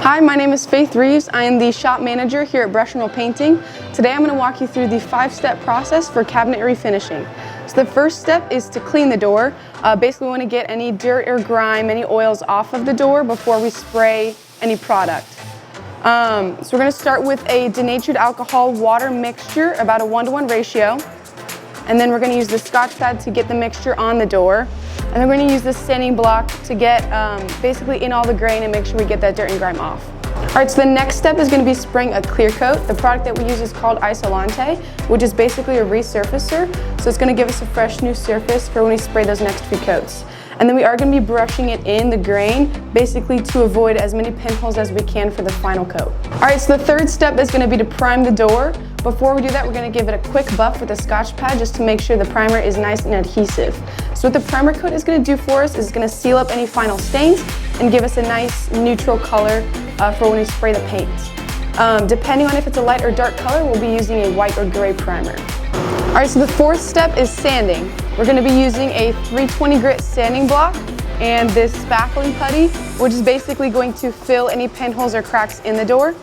Hi, my name is Faith Reeves. I am the shop manager here at Brush and Roll Painting. Today I'm going to walk you through the 5-step process for cabinet refinishing. So the first step is to clean the door. Basically we want to get any dirt or grime, any oils off of the door before we spray any product. So we're going to start with a denatured alcohol water mixture, about a 1-to-1 ratio. And then we're going to use the Scotch pad to get the mixture on the door. And then we're going to use this sanding block to get basically in all the grain and make sure we get that dirt and grime off. Alright, so the next step is going to be spraying a clear coat. The product that we use is called Isolante, which is basically a resurfacer. So it's going to give us a fresh new surface for when we spray those next few coats. And then we are going to be brushing it in the grain, basically to avoid as many pinholes as we can for the final coat. Alright, so the third step is going to be to prime the door. Before we do that, we're going to give it a quick buff with a Scotch pad just to make sure the primer is nice and adhesive. So what the primer coat is going to do for us is going to seal up any final stains and give us a nice neutral color for when we spray the paint. Depending on if it's a light or dark color, we'll be using a white or gray primer. Alright, so the fourth step is sanding. We're going to be using a 320 grit sanding block and this spackling putty, which is basically going to fill any pinholes or cracks in the door.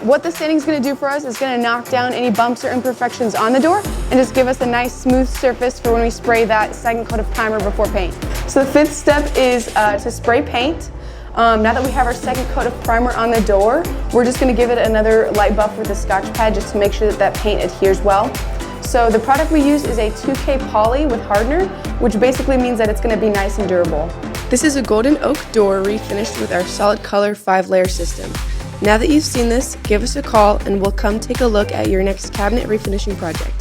What the sanding is going to do for us is going to knock down any bumps or imperfections on the door and just give us a nice smooth surface for when we spray that second coat of primer before paint. So the fifth step is to spray paint. Now that we have our second coat of primer on the door, we're just going to give it another light buff with a Scotch pad just to make sure that that paint adheres well. So the product we use is a 2K poly with hardener, which basically means that it's going to be nice and durable. This is a golden oak door refinished with our solid color 5-layer system. Now that you've seen this, give us a call and we'll come take a look at your next cabinet refinishing project.